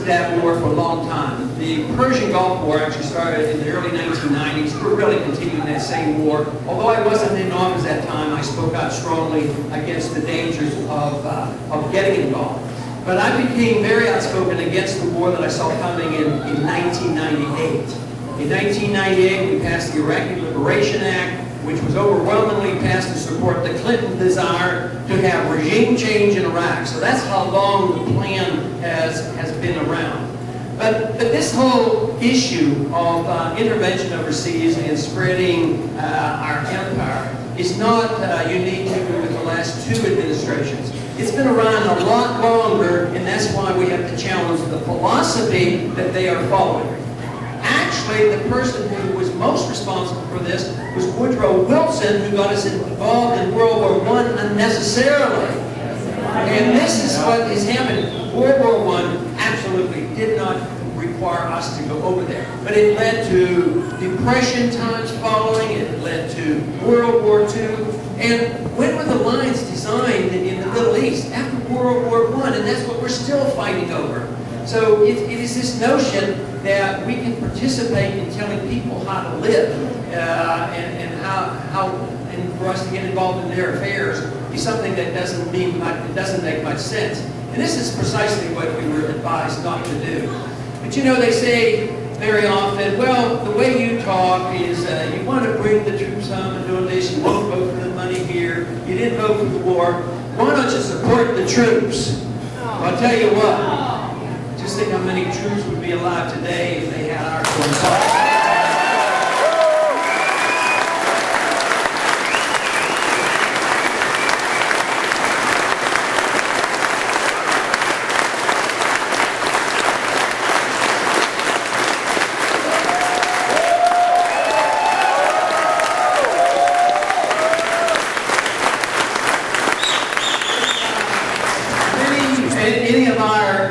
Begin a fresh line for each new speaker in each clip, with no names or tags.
that war for a long time. The Persian Gulf War actually started in the early 1990s. We're really continuing that same war. Although I wasn't in office at that time, I spoke out strongly against the dangers of getting involved. But I became very outspoken against the war that I saw coming in 1998. In 1998, we passed the Iraqi Liberation Act, which was overwhelmingly passed to support the Clinton desire to have regime change in Iraq. So that's how long the plan has been around. But this whole issue of intervention overseas and spreading our empire is not unique with the last two administrations. It's been around a lot longer, and that's why we have to challenge the philosophy that they are following. Actually, the person who was most responsible for this was Woodrow Wilson, who got us involved in World War I unnecessarily. And this is what is happening. World War I absolutely did not require us to go over there. But it led to Depression times following, it led to World War II. And when were the lines designed in the Middle East? After World War I, and that's what we're still fighting over. So it is this notion that we can participate in telling people how to live and for us to get involved in their affairs is something that doesn't make much sense. And this is precisely what we were advised not to do. But you know, they say very often, well, the way you talk is you want to bring the troops home and do this, you won't vote for the money here, you didn't vote for the war, why don't you support the troops? Well, I'll tell you what. Just think how many troops would be alive today if they had our coincide. Any of our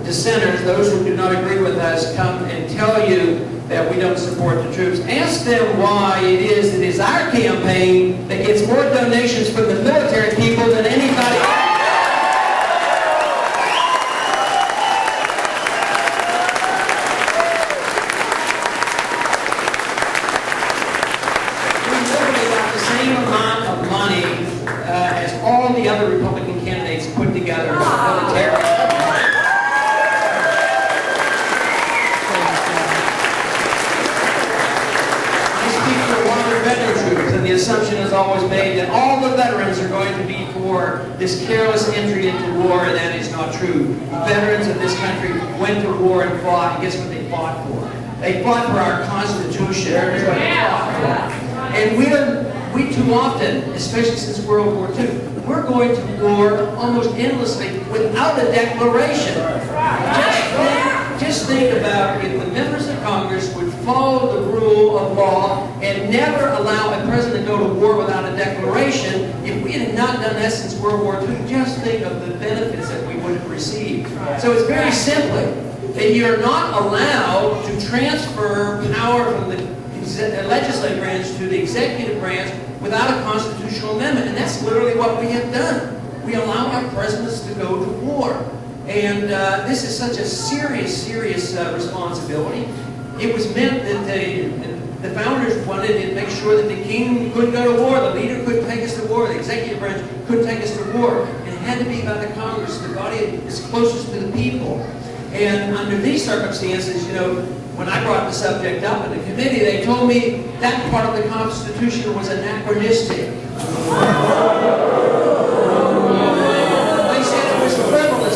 dissenters, those who do not agree with us, come and tell you that we don't support the troops. Ask them why it is our campaign that gets more donations from the military people than anybody else. We literally got the same amount of money as all the other Republican candidates put together in the military. And the assumption is always made that all the veterans are going to be for this careless entry into war, and that is not true. Veterans of this country went to war and fought, and guess what they fought for? They fought for our Constitution. That's what they fought for. And we too often, especially since World War II, we're going to war almost endlessly without a declaration. Just think about if the members of Congress would follow the rule of law and never allow a president to go to war without a declaration. If we had not done that since World War II, just think of the benefits that we would have received. So it's very simply that you're not allowed to transfer power from the legislative branch to the executive branch without a constitutional amendment. And that's literally what we have done. We allow our presidents to go to war. And this is such a serious responsibility. It was meant that the founders wanted to make sure that the king couldn't go to war, the leader couldn't take us to war, the executive branch couldn't take us to war. And it had to be by the Congress, the body is closest to the people. And under these circumstances, you know, when I brought the subject up in the committee, they told me that part of the Constitution was anachronistic.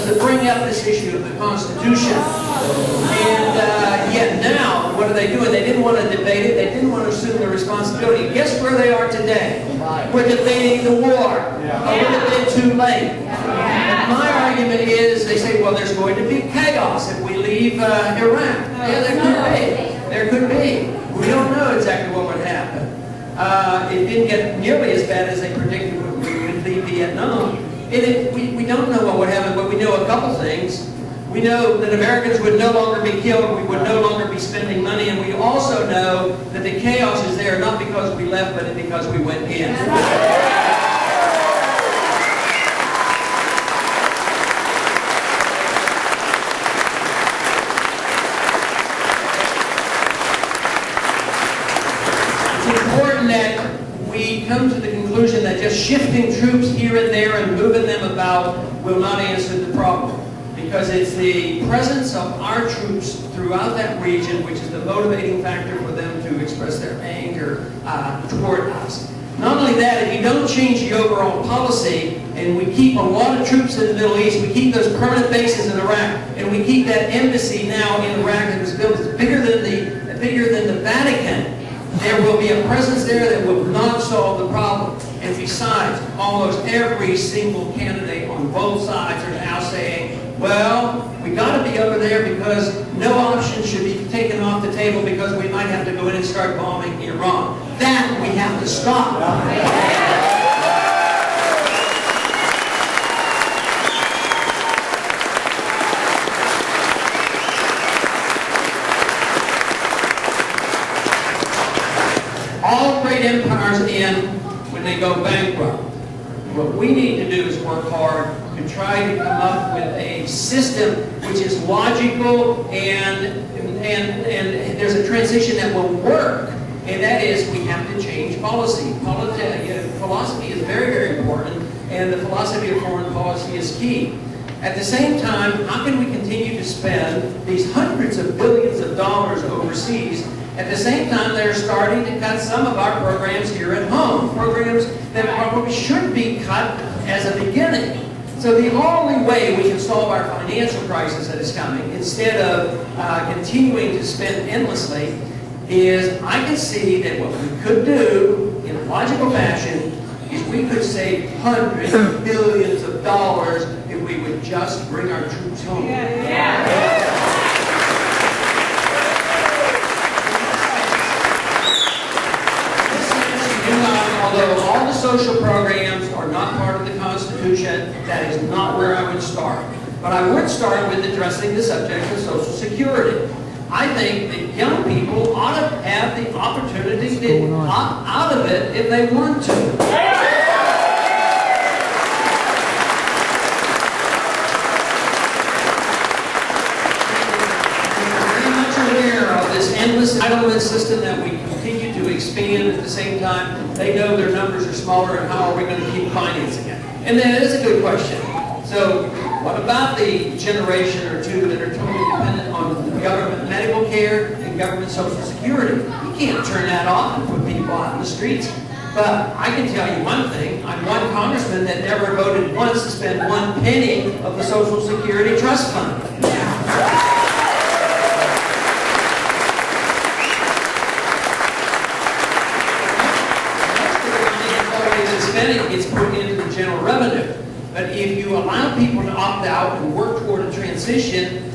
To bring up this issue of the Constitution. And yet now, what are they doing? They didn't want to debate it. They didn't want to assume the responsibility. Guess where they are today? We're debating the war. A little bit too late. And my argument is, they say, well, there's going to be chaos if we leave Iraq. Yeah, there could be. There could be. We don't know exactly what would happen. It didn't get nearly as bad as they predicted when we would leave Vietnam. We don't know what would happen, but we know a couple things. We know that Americans would no longer be killed, we would no longer be spending money, and we also know that the chaos is there not because we left, but because we went in. come to the conclusion that just shifting troops here and there and moving them about will not answer the problem. Because it's the presence of our troops throughout that region which is the motivating factor for them to express their anger toward us. Not only that, if you don't change the overall policy, and we keep a lot of troops in the Middle East, we keep those permanent bases in Iraq, and we keep that embassy now in Iraq that was built, it's bigger than the Vatican, there will be a presence there that will not solve the problem. And besides, almost every single candidate on both sides are now saying, well, we got to be over there because no option should be taken off the table because we might have to go in and start bombing Iran. That we have to stop. All great empires end when they go bankrupt. What we need to do is work hard to try to come up with a system which is logical and there's a transition that will work. And that is, we have to change policy. Philosophy is very, very important, and the philosophy of foreign policy is key. At the same time, how can we continue to spend these hundreds of billions of dollars overseas? At the same time, they're starting to cut some of our programs here at home, programs that probably should be cut as a beginning. So the only way we can solve our financial crisis that is coming, instead of continuing to spend endlessly, is I can see that what we could do in a logical fashion is we could save hundreds of billions of dollars if we would just bring our troops home. Although all the social programs are not part of the Constitution, that is not where I would start. But I would start with addressing the subject of Social Security. I think that young people ought to have the opportunity to opt out of it if they want to. I'm very much aware of this endless entitlement system that we continue to expand. At the same time, they know their numbers are smaller, and how are we going to keep financing it? And that is a good question. So what about the generation or two that are totally dependent on government medical care and government Social Security? You can't turn that off and put people out in the streets. But I can tell you one thing. I'm one congressman that never voted once to spend 1 penny of the Social Security Trust Fund. Spending gets put into the general revenue. But if you allow people to opt out and work toward a transition,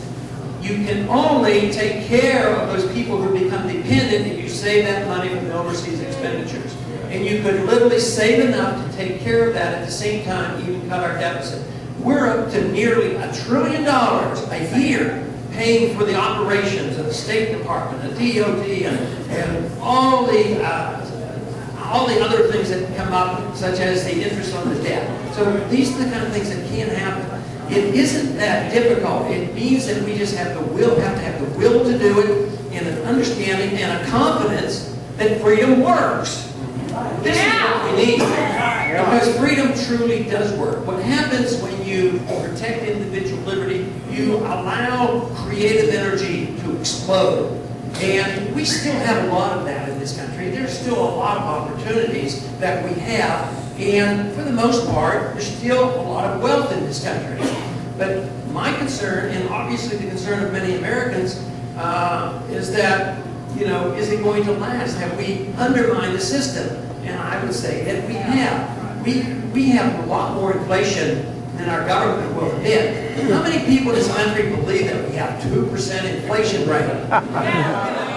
you can only take care of those people who become dependent if you save that money from the overseas expenditures. And you could literally save enough to take care of that at the same time, even cut our deficit. We're up to nearly $1 trillion a year paying for the operations of the State Department, the DOD, and all the other things that come up, such as the interest on the debt. So these are the kind of things that can happen. It isn't that difficult. It means that we just have the will, have to have the will to do it, and an understanding and a confidence that freedom works. This is what we need. Because freedom truly does work. What happens when you protect individual liberty, you allow creative energy to explode. And we still have a lot of that in this country. There's still a lot of opportunities that we have. And for the most part, there's still a lot of wealth in this country. But my concern, and obviously the concern of many Americans, is that, is it going to last? Have we undermined the system? And I would say that we have. We have a lot more inflation than our government will admit. How many people in this country believe that we have 2% inflation rate?